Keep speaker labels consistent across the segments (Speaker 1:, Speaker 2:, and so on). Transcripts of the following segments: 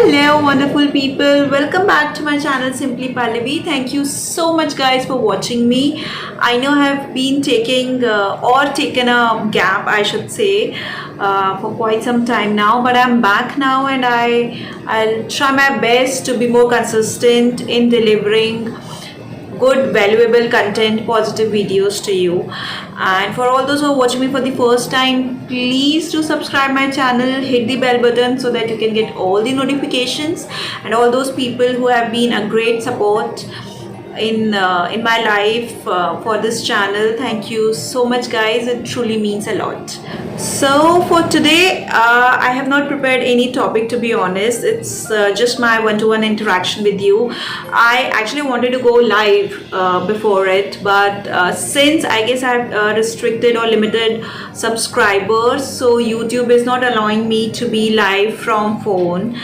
Speaker 1: Hello, wonderful people. Welcome back to my channel Simply Pallavi. Thank you so much, guys, for watching me. I know I have been taken a gap, I should say, for quite some time now, but I'm back now, and I'll try my best to be more consistent in delivering good valuable content, positive videos to you. And for all those who are watching me for the first time, please do subscribe my channel, hit the bell button so that you can get all the notifications. And all those people who have been a great support in my life for this channel, thank you so much, guys. It truly means a lot. So for today, I have not prepared any topic, to be honest. It's just my one-to-one interaction with you. I actually wanted to go live before it, but since I guess I've restricted or limited subscribers, so YouTube is not allowing me to be live from phone,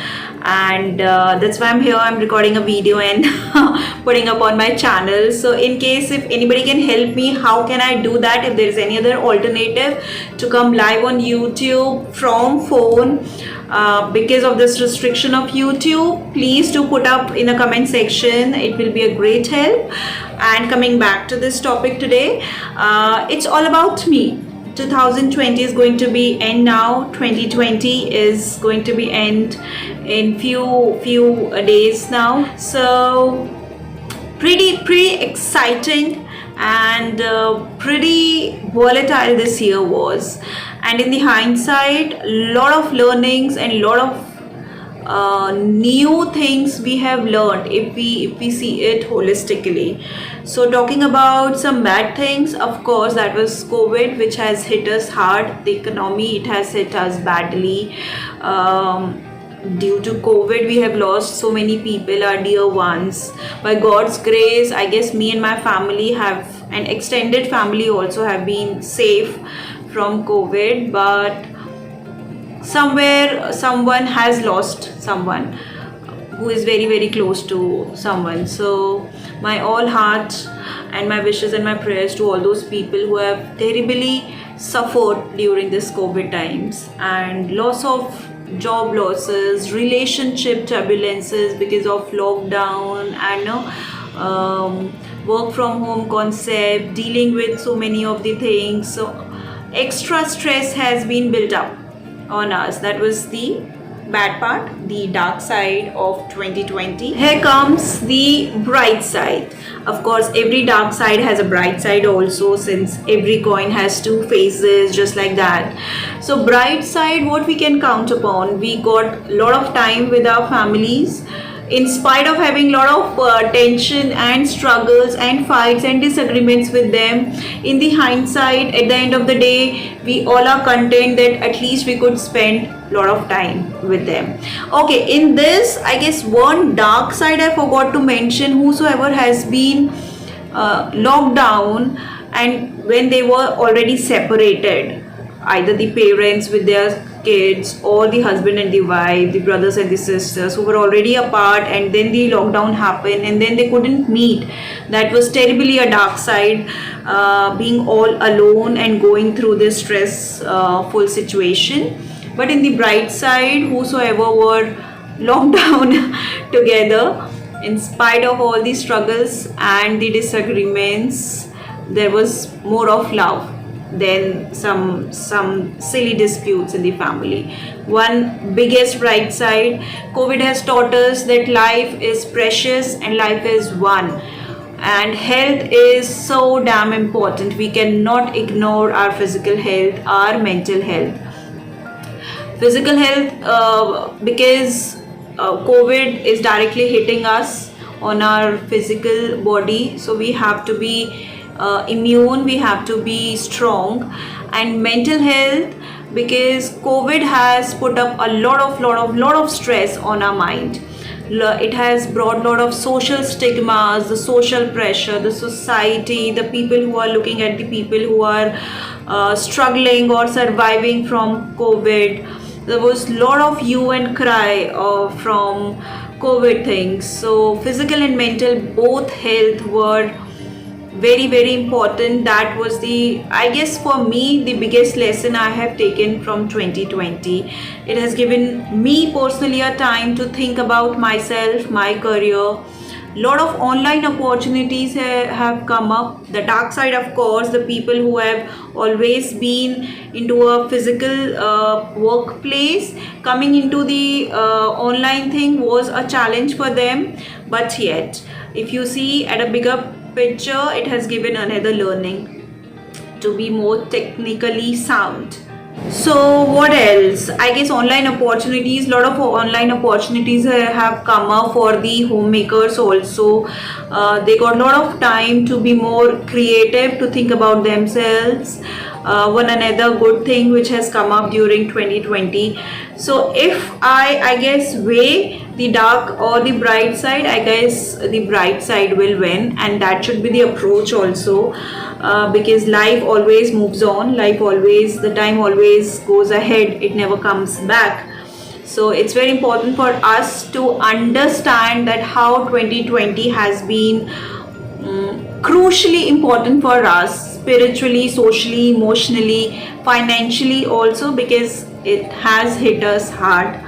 Speaker 1: and that's why I'm here. I'm recording a video and putting up on my channel. So in case if anybody can help me, how can I do that? If there is any other alternative to come live on YouTube from phone because of this restriction of YouTube, please do put up in a comment section. It will be a great help. And coming back to this topic today, it's all about me. 2020 is going to be end now. 2020 is going to be end in few days now. So pretty exciting and pretty volatile this year was. And in the hindsight, lot of learnings and lot of new things we have learned if we see it holistically. So talking about some bad things, of course, that was COVID, which has hit us hard. The economy, it has hit us badly. Due to COVID, we have lost so many people, our dear ones. By God's grace, I guess me and my family have, an extended family also, have been safe from COVID, but somewhere someone has lost someone who is very close to someone. So my all heart and my wishes and my prayers to all those people who have terribly suffered during this COVID times, and loss of job losses, relationship turbulences because of lockdown, and work from home concept, dealing with so many of the things. So extra stress has been built up on us. That was the bad part, the dark side of 2020. Here comes the bright side. Of course, every dark side has a bright side also, since every coin has two faces, just like that. So bright side, what we can count upon, we got a lot of time with our families. In spite of having a lot of tension and struggles and fights and disagreements with them, in the hindsight, at the end of the day, we all are content that at least we could spend a lot of time with them. Okay, in this, I guess one dark side I forgot to mention, whosoever has been locked down and when they were already separated, either the parents with their kids or the husband and the wife, the brothers and the sisters who were already apart, and then the lockdown happened and then they couldn't meet. That was terribly a dark side, being all alone and going through this stressful situation. But in the bright side, whosoever were locked down together, in spite of all the struggles and the disagreements, there was more of love than some silly disputes in the family. One biggest bright side, COVID has taught us that life is precious and life is one, and health is so damn important. We cannot ignore our physical health, our mental health. Physical health, because COVID is directly hitting us on our physical body, so we have to be immune, we have to be strong. And mental health, because COVID has put up a lot of stress on our mind. It has brought a lot of social stigmas, the social pressure, the society, the people who are looking at the people who are struggling or surviving from COVID. There was a lot of hue and cry from COVID things. So physical and mental, both health were very very important. That was the, I guess for me, the biggest lesson I have taken from 2020. It has given me personally a time to think about myself, my career. Lot of online opportunities have come up. The dark side, of course, the people who have always been into a physical workplace, coming into the online thing was a challenge for them. But yet, if you see at a bigger picture, it has given another learning to be more technically sound. So what else? I guess online opportunities, lot of online opportunities have come up for the homemakers also. They got a lot of time to be more creative, to think about themselves. One another good thing which has come up during 2020. So if I guess weigh the dark or the bright side, I guess the bright side will win, and that should be the approach also. Because life always moves on, life always, the time always goes ahead, it never comes back. So it's very important for us to understand that how 2020 has been crucially important for us, spiritually, socially, emotionally, financially also, because it has hit us hard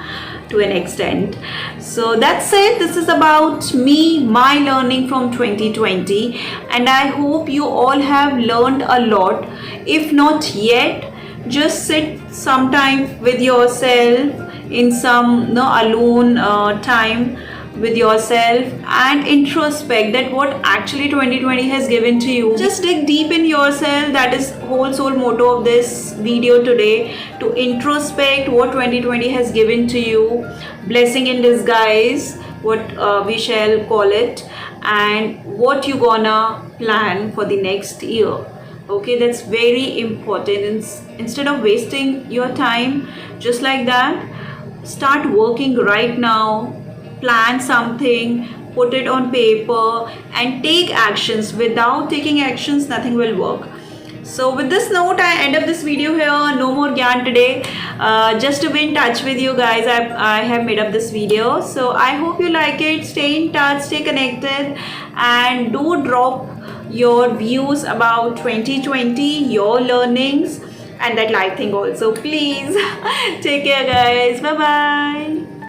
Speaker 1: to an extent. So that's it. This is about me, my learning from 2020, and I hope you all have learned a lot. If not yet, just sit sometime with yourself in some alone time with yourself and introspect that what actually 2020 has given to you. Just dig deep in yourself. That is whole soul motto of this video today, to introspect what 2020 has given to you, blessing in disguise, what we shall call it, and what you gonna plan for the next year. Okay, that's very important. Instead of wasting your time just like that, start working right now. Plan something, put it on paper, and take actions. Without taking actions, nothing will work. So with this note, I end up this video here. No more Gyan today. Just to be in touch with you guys, I have made up this video. So I hope you like it. Stay in touch, stay connected, and do drop your views about 2020, your learnings, and that life thing also. Please take care, guys. Bye bye.